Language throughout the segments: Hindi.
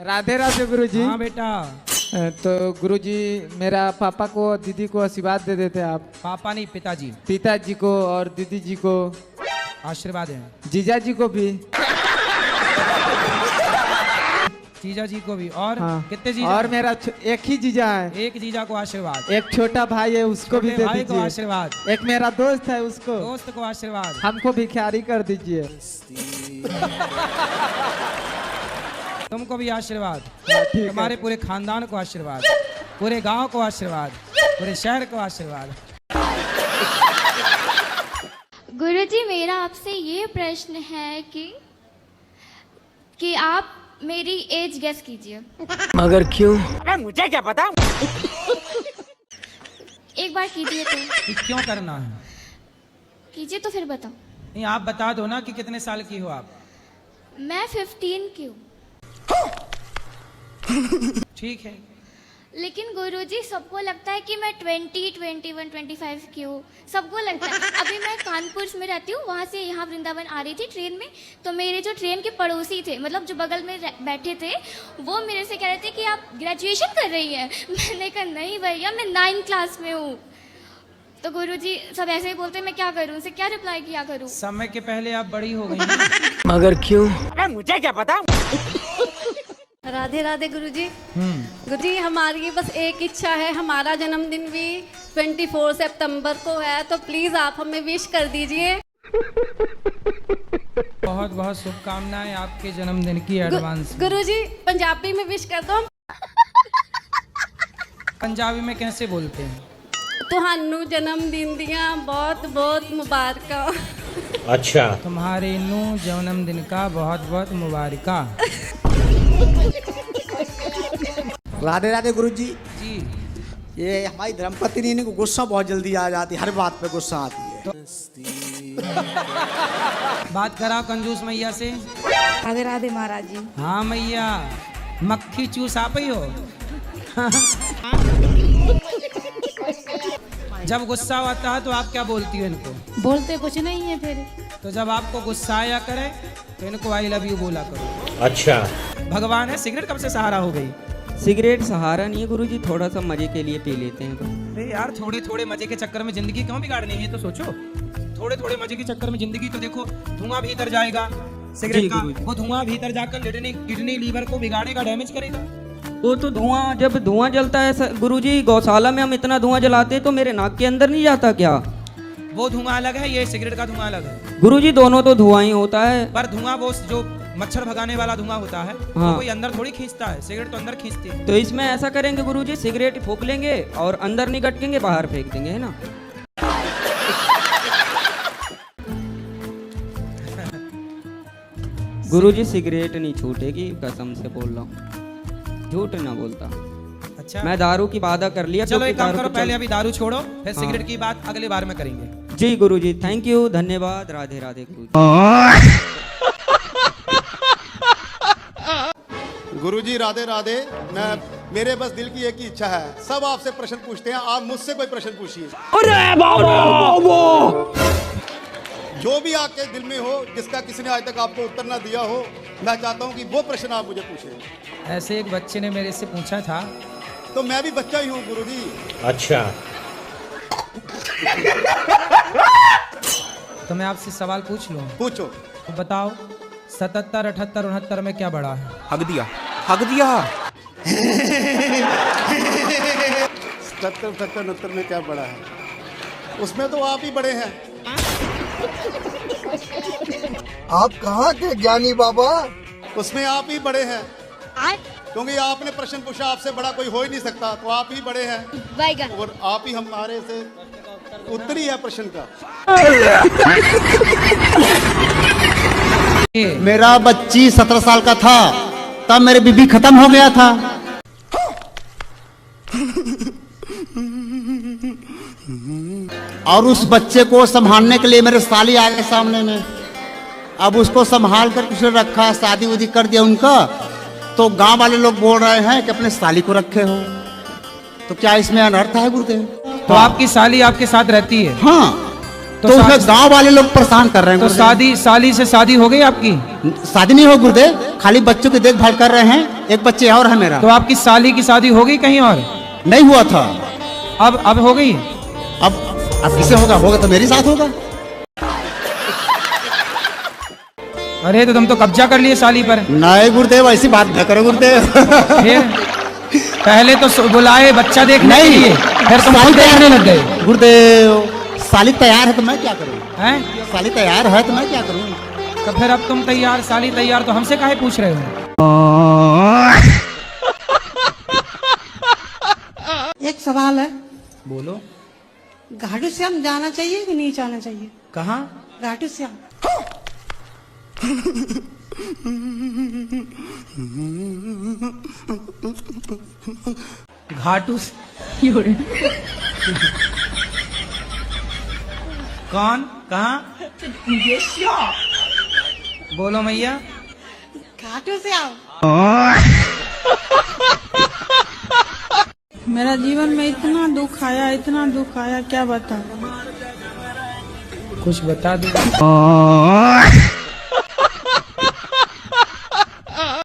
राधे राधे गुरुजी। हाँ बेटा। तो गुरुजी मेरा पापा को दीदी को आशीर्वाद दे देते आप। पापा नहीं, पिताजी। पिताजी को और दीदी जी को आशीर्वाद है। जीजा जी को भी। जीजा जी को भी। और हाँ। कितने जीजा? और मेरा एक ही जीजा है। एक जीजा को आशीर्वाद। एक छोटा भाई है उसको भी दे भाई को दीजिए। आशीर्वाद। एक मेरा दोस्त है उसको। दोस्त को आशीर्वाद। हमको भिखारी कर दीजिए। तुमको भी आशीर्वाद। तुम्हारे पूरे खानदान को आशीर्वाद, पूरे गांव को आशीर्वाद, पूरे शहर को आशीर्वाद। गुरुजी मेरा आपसे ये प्रश्न है कि आप मेरी एज गेस कीजिए। मगर क्यों? अरे मुझे क्या पता। एक बार कीजिए तो। ये क्यों करना है? कीजिए तो फिर बताओ। नहीं, आप बता दो ना कि कितने साल की हो आप। मैं 15 की हूँ। ठीक है। लेकिन गुरुजी सबको लगता है कि मैं 20, 21, 25 की हूँ। सबको लगता है। अभी मैं कानपुर में रहती हूँ, वहाँ से यहाँ वृंदावन आ रही थी ट्रेन में, तो मेरे जो ट्रेन के पड़ोसी थे, मतलब जो बगल में बैठे थे, वो मेरे से कह रहे थे कि आप ग्रेजुएशन कर रही हैं। मैंने कहा नहीं भैया, मैं 9th क्लास में हूँ। तो गुरुजी सब ऐसे ही बोलते, मैं क्या करूँ, उनसे क्या रिप्लाई किया करूँ? समय के पहले आप बड़ी हो गई। मगर क्यों? अरे मुझे क्या पता। राधे राधे गुरुजी। गुरुजी हमारी बस एक इच्छा है, हमारा जन्मदिन भी 24 सितंबर को है, तो प्लीज आप हमें विश कर दीजिए। बहुत बहुत शुभकामनाएं आपके जन्मदिन की एडवांस। गुरुजी पंजाबी में विश कर दो। पंजाबी में कैसे बोलते हैं? तुहानू जन्मदिन दिया बहुत बहुत मुबारका। अच्छा। तुम्हारे नू जन्मदिन का बहुत बहुत मुबारका। राधे राधे गुरुजी। जी। ये हमारी धर्मपत्नी इनको गुस्सा बहुत जल्दी आ जाती है, हर बात पे गुस्सा आती है। बात करा कंजूस मैया से। राधे राधे महाराज जी। हाँ मैया, मक्खी चूस आप ही हो। जब गुस्सा आता है तो आप क्या बोलती हो इनको? बोलते कुछ नहीं है फिर। तो जब आपको गुस्सा आया करे तो इनको आई लव यू बोला करो। अच्छा। भगवान है, सिगरेट कब से सहारा हो गई? सिगरेट सहारा नहीं है गुरुजी, थोड़ा सा मजे के लिए पी लेते हैं तो। अरे यार, थोड़े थोड़े मजे के चक्कर में जिंदगी क्यों बिगाड़नी है, तो सोचो। थोड़े थोड़े मजे के चक्कर में जिंदगी, तो देखो धुआं भीतर जाएगा सिगरेट का, वो धुआं भीतर जाकर किडनी लीवर को बिगाड़ेगा, डैमेज करेगा। वो तो धुआं, जब धुआं जलता है गुरुजी, गौशाला में हम इतना धुआं जलाते हैं तो मेरे नाक के अंदर नहीं जाता क्या? वो धुआं अलग है, ये सिगरेट का धुआं अलग है गुरुजी, दोनों तो धुआं ही होता है। पर धुआं वो जो मच्छर भगाने वाला धुआं होता है, हाँ। वो कोई अंदर थोड़ी खींचता है, सिगरेट तो अंदर खींचती है। तो इसमें ऐसा करेंगे गुरुजी, सिगरेट फूंक लेंगे और अंदर नहीं गटकेंगे, बाहर फेंक देंगे, है ना? गुरुजी सिगरेट नहीं छूटेगी, कसम से बोल रहा हूँ, झूठ ना बोलता। अच्छा, मैं दारू की वादा कर लिया। चलो एक काम करो, पहले अभी दारू छोड़ो, फिर सिगरेट की बात अगले बार में करेंगे। जी गुरुजी, थैंक यू, धन्यवाद। राधे राधे गुरुजी। गुरुजी राधे राधे। मेरे बस दिल की एक ही इच्छा है, सब आपसे प्रश्न पूछते हैं, आप मुझसे कोई प्रश्न पूछिए। अरे बाबा, जो भी आपके दिल में हो, जिसका किसी ने आज तक आपको उत्तर ना दिया हो, मैं चाहता हूँ कि वो प्रश्न आप मुझे पूछें। ऐसे एक बच्चे ने मेरे से पूछा था। तो मैं भी बच्चा ही हूँ गुरुजी। अच्छा। तो मैं आपसे सवाल पूछ लूं? पूछो। तो बताओ, 77, 78, 69 में क्या बड़ा है? हक दिया, हक दिया। 77, 69 में क्या बड़ा है? उसमें तो आप ही बड़े हैं। आप कहाँ के ज्ञानी बाबा? उसमें आप ही बड़े हैं, क्योंकि आपने प्रश्न पूछा, आपसे बड़ा कोई हो ही नहीं सकता, तो आप ही बड़े हैं और आप ही हमारे से उत्तरी है प्रश्न का। मेरा बच्ची 17 साल का था तब मेरे बीबी खत्म हो गया था। और उस बच्चे को संभालने के लिए मेरे साली आ गए सामने में। अब उसको संभाल कर किसी ने रखा, शादी उदी कर दिया उनका, तो गांव वाले लोग बोल रहे हैं कि अपने साली को रखे हो, तो क्या इसमें अनर्थ है गुरुदेव? तो आपकी साली आपके साथ रहती है? हाँ। तो उसमें गांव वाले लोग परेशान कर रहे हैं। तो साली से शादी हो गई आपकी? शादी नहीं हो गुरुदेव, खाली बच्चों की देखभाल कर रहे हैं। एक बच्चे और है मेरा। तो आपकी साली की शादी हो गई कहीं और? नहीं हुआ था। अब हो गई? अब किसे होगा? होगा तो मेरे साथ होगा। अरे तो तुम तो कब्जा कर लिए साली पर। नहीं गुरुदेव, ऐसी बात न करो गुरुदेव। फिर पहले तो बुलाए बच्चा देखने के लिए, फिर तुम खुद देखने लग गए। गुरुदेव साली तैयार है तो मैं क्या करूं? हैं? साली तैयार है तो मैं क्या करूं? तो फिर अब तुम तैयार, साली तैयार, तो हमसे काहे पूछ रहे हो? एक सवाल है, बोलो। घाटू श्याम जाना चाहिए कि नहीं जाना चाहिए? कहाँ? घाटू श्याम। घाटू कौन? कहाँ? बोलो मैया। घाटू श्याम। मेरा जीवन में इतना दुख आया क्या बताऊं? कुछ बता दो।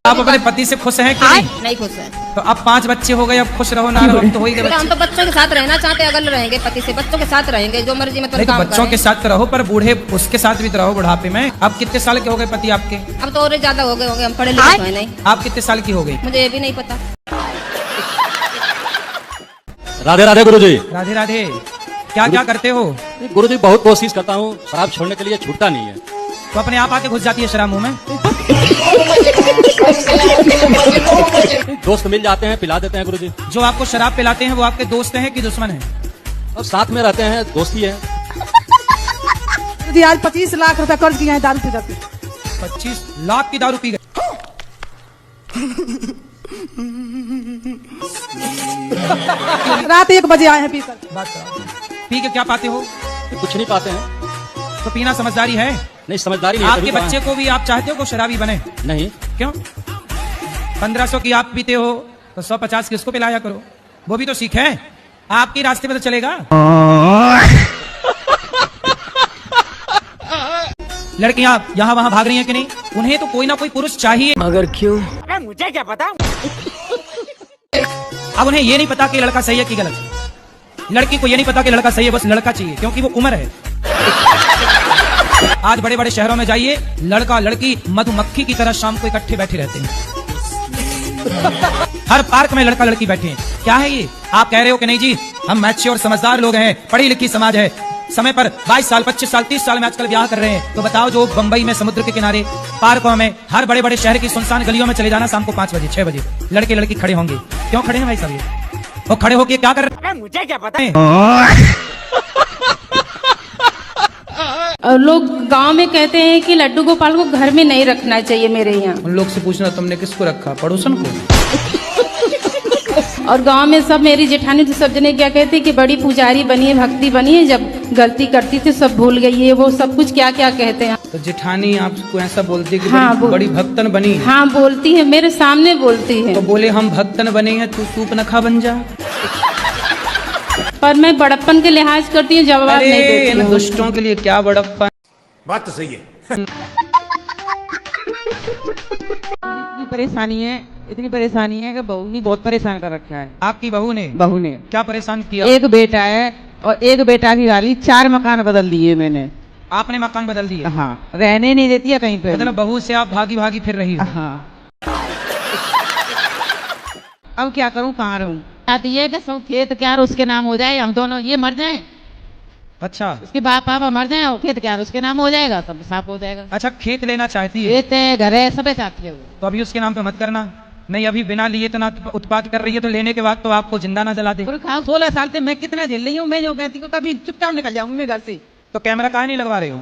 आप अपने पति से खुश हैं कि नहीं? नहीं खुश है। तो अब 5 बच्चे हो गए, अब खुश रहो ना रहो, तो हो ही गए। हम तो बच्चों के साथ रहना चाहते हैं, अगर रहेंगे पति से, बच्चों के साथ रहेंगे, जो मर्जी में नहीं तो बच्चों के साथ तो रहो, पर बूढ़े उसके साथ भी तो रहो बुढ़ापे में। अब कितने साल के हो गए पति आपके? अब तो और ज्यादा हो गए होंगे, हम पढ़े लिखे हैं नहीं। आप कितने साल की हो गई? मुझे ये भी नहीं पता। राधे राधे गुरुजी। राधे राधे। क्या क्या करते हो? गुरुजी बहुत कोशिश करता हूँ, शराब छोड़ने के लिए छूटता नहीं है। तो अपने आप आके घुस जाती है शराब मुंह में? दोस्त मिल जाते हैं, पिला देते हैं गुरुजी। जो आपको शराब पिलाते हैं वो आपके दोस्त हैं कि दुश्मन हैं? और साथ में रहते हैं, दोस्ती है। जी आज 25 लाख रुपए कर्ज किया है दारू पी जाती। 25 लाख की दारू पी गए? रात 1 बजे आए हैं पीकर। बात करो। पी के क्या पाते हो? कुछ नहीं पाते हैं। तो पीना समझदारी है? नहीं समझदारी नहीं। आपके बच्चे को भी आप चाहते हो को शराबी बने? नहीं। क्यों? 1500 की आप पीते हो तो 150 की उसको पिलाया करो, वो भी तो सीखे। आपके रास्ते पे तो चलेगा। लड़कियां यहाँ वहाँ भाग रही हैं कि नहीं? उन्हें तो कोई ना कोई पुरुष चाहिए। मगर क्यों? मुझे क्या पता। अब उन्हें ये नहीं पता कि लड़का सही है कि गलत। लड़की को ये नहीं पता कि लड़का सही है, बस लड़का चाहिए, क्योंकि वो उम्र है। आज बड़े बड़े शहरों में जाइए, लड़का लड़की मधुमक्खी की तरह शाम को इकट्ठे बैठे रहते हैं। हर पार्क में लड़का लड़की बैठे हैं। क्या है ये? आप कह रहे हो कि नहीं जी हम मैच्योर समझदार लोग हैं, पढ़ी लिखी समाज है, समय पर 22 साल 25 साल 30 साल में आजकल ब्याह कर रहे हैं। तो बताओ, जो बंबई में समुद्र के किनारे पार्कों में, हर बड़े बड़े शहर की सुनसान गलियों में चले जाना, शाम को 5 बजे 6 बजे लड़के लड़की खड़े होंगे। क्यों खड़े हैं भाई साहब? ये वो खड़े होके क्या कर रहे हैं? मुझे क्या पता। और लोग गांव में कहते हैं कि लड्डू गोपाल को घर में नहीं रखना चाहिए। मेरे यहाँ उन लोग से पूछना तुमने किसको रखा? पड़ोसन को? और गांव में सब, मेरी जेठानी तो सब जने क्या कहते हैं कि बड़ी पुजारी बनी है, भक्ति बनी है, जब गलती करती थी सब भूल गई है, वो सब कुछ क्या क्या कहते हैं। तो जेठानी आपको ऐसा बोलती है कि हाँ, बड़ी भक्तन बनी है? हाँ बोलती है, मेरे सामने बोलती है। तो बोले हम भक्तन बने हैं, तू सूप नखा बन जा। पर मैं बड़प्पन के लिहाज करती हूँ, जवाब नहीं देती इन हूँ। दुष्टों के लिए क्या बड़प्पन। बात तो सही है। इतनी परेशानी है कि बहू ने बहुत परेशान कर रखा है। आपकी बहू ने? बहू ने क्या परेशान किया? एक बेटा है और एक बेटा की गाली, 4 मकान बदल दिए मैंने। आपने मकान बदल दिए? हाँ, रहने नहीं देती है कहीं पे। मतलब बहू से आप भागी भागी फिर रही हो? हाँ। अब क्या करूँ, कहाँ रहूँ? आती है कि सब खेत क्या उसके नाम हो जाए, हम दोनों ये मर जाए, अच्छा उसके बाप पापा मर जाए और खेत क्या उसके नाम हो जाएगा, सब साफ हो जाएगा। अच्छा, खेत लेना चाहती है? खेत है, घर है, सब चाहती है वो। तो अभी उसके नाम पे मत करना। नहीं, अभी बिना लिए तो ना उत्पाद कर रही है, तो लेने के बाद तो आपको जिंदा ना जला दे। 16 साल से मैं कितना झेल रही हूँ। मैं जो कहती हूँ कभी चुपचाप निकल जाऊंगी मैं घर से। तो कैमरा काहे नहीं लगवा रहे हो?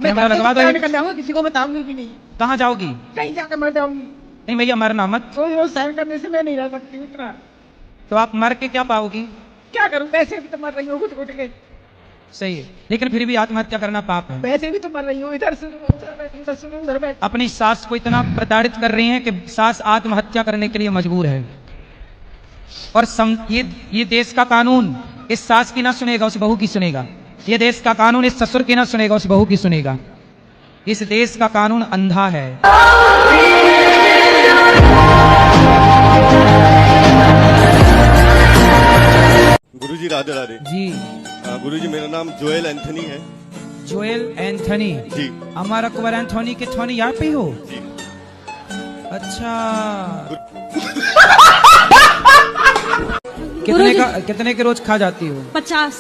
मैं कैमरा लगवा दो। निकल जाऊंगी, किसी को बताऊंगी भी नहीं। कहाँ जाओगी? कहीं जाकर मर जाऊंगी। नहीं भैया, मरना मत। रोज सहन करने से मैं नहीं रह सकती इतना। तो आप मर के क्या पाओगी? क्या करूं, पैसे भी तो मर रही हूँ घुट के। सही है, लेकिन फिर भी आत्महत्या करना पाप है। पैसे भी तो मर रही हूँ, इधर से अपनी सास को इतना प्रताड़ित कर रही हैं कि सास आत्महत्या करने के लिए मजबूर है। और ये देश का कानून इस सास की ना सुनेगा, उस बहू की सुनेगा। ये देश का कानून इस ससुर की ना सुनेगा, उस बहू की सुनेगा। इस देश का कानून अंधा है। गुरुजी राधे राधे। जी गुरुजी मेरा नाम जोएल एंथनी है। जोएल एंथनी जी। हमारा अकबर एंथोनी के थोनी यहाँ पे हो? जी। अच्छा। गुरुजी। कितने के रोज खा जाती हो? 50।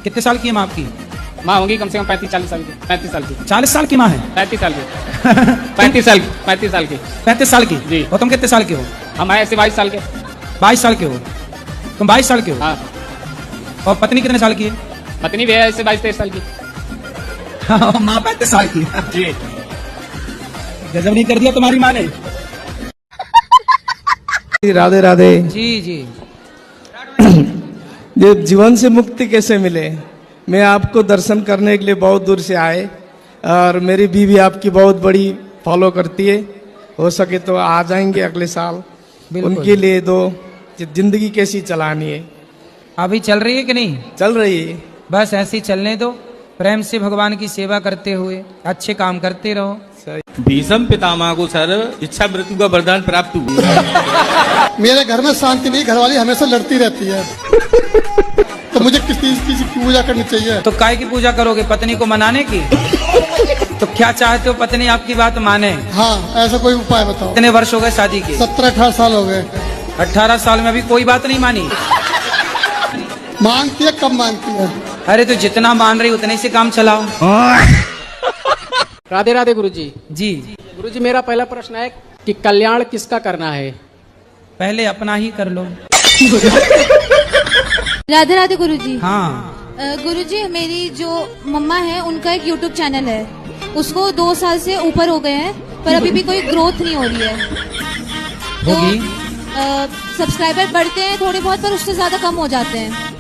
कितने साल की है माँ आपकी? माँ होंगी कम से कम 35-40 साल की। 35 साल की। 40 साल की माँ है? 35 साल की। 35 साल की। 35 साल की। 35 साल की जी। और तुम कितने साल के हो? हम आए ऐसे 22 साल के। 22 साल के हो? तुम 22 साल के हो? हाँ। और पत्नी कितने साल की है? पत्नी भी है ऐसे 22-23 साल की। हाँ, माँ 35 साल की जी। गजब नहीं कर दिया तुम्हारी माँ ने। राधे राधे। जी जी। ये जीवन से मुक्ति कैसे मिले? मैं आपको दर्शन करने के लिए बहुत दूर से आए और मेरी बीवी आपकी बहुत बड़ी फॉलो करती है। हो सके तो आ जाएंगे अगले साल। उनके लिए दो जिंदगी कैसी चलानी है। अभी चल रही है कि नहीं? चल रही है। बस ऐसे ही चलने दो, प्रेम से भगवान की सेवा करते हुए अच्छे काम करते रहो। भीष्म पितामह को सर इच्छा मृत्यु का वरदान प्राप्त हुआ। मेरे घर में शांति नहीं, घरवाली हमेशा लड़ती रहती है। तो मुझे किस चीज की पूजा करनी चाहिए? तो काय की पूजा करोगे? पत्नी को मनाने की? तो क्या चाहते हो पत्नी आपकी बात माने? हाँ, ऐसा कोई उपाय बताओ। कितने वर्ष हो गए शादी के? 17-18 साल हो गए। 18 साल में अभी कोई बात नहीं मानी? मानती है, कब मानती है? अरे तो जितना मान रही उतने से काम चलाओ। राधे राधे गुरुजी। जी। गुरुजी मेरा पहला प्रश्न है कि कल्याण किसका करना है? पहले अपना ही कर लो। राधे राधे गुरुजी। हाँ। गुरुजी मेरी जो मम्मा है उनका एक YouTube चैनल है, उसको 2 साल से ऊपर हो गए हैं पर अभी भी कोई ग्रोथ नहीं हो रही है। होगी। सब्सक्राइबर बढ़ते हैं थोड़े बहुत पर उससे ज्यादा कम हो जाते हैं।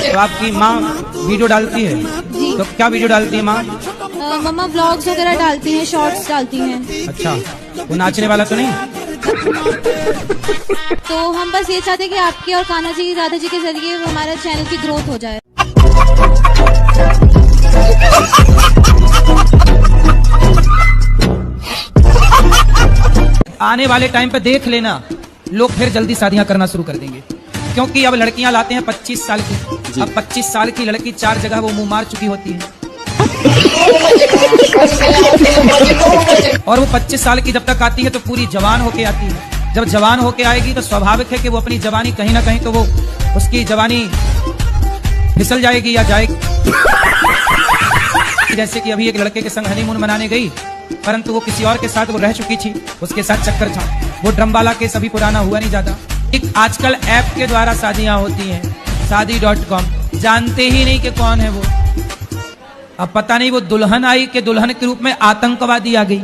तो आपकी माँ वीडियो डालती है? जी। तो क्या वीडियो डालती है माँ? मम्मा व्लॉग्स वगैरह डालती हैं, शॉर्ट्स डालती हैं। अच्छा, वो नाचने वाला तो नहीं? तो हम बस ये चाहते हैं कि आपके और कान्हा जी राधा जी के जरिए हमारे चैनल की ग्रोथ हो जाए। आने वाले टाइम पे देख लेना, लोग फिर जल्दी शादियां करना शुरू कर देंगे, क्योंकि अब लड़कियां लाते हैं 25 साल की। अब 25 साल की लड़की 4 जगह वो मुंह मार चुकी होती है। और वो 25 साल की जब तक आती है तो पूरी जवान होके आती है। जब जवान होके आएगी तो स्वाभाविक है कि वो अपनी जवानी कहीं ना कहीं तो वो उसकी जवानी फिसल जाएगी या जाएगी। जैसे कि अभी एक लड़के के संग हनीमून मनाने गई, परंतु वो किसी और के साथ वो रह चुकी थी, उसके साथ चक्कर था। वो ड्रमवाला केस अभी पुराना हुआ नहीं जाता। एक आजकल ऐप के द्वारा शादियां होती हैं, शादी.com। जानते ही नहीं कि कौन है वो। अब पता नहीं वो दुल्हन आई कि दुल्हन के रूप में आतंकवादी आ गई।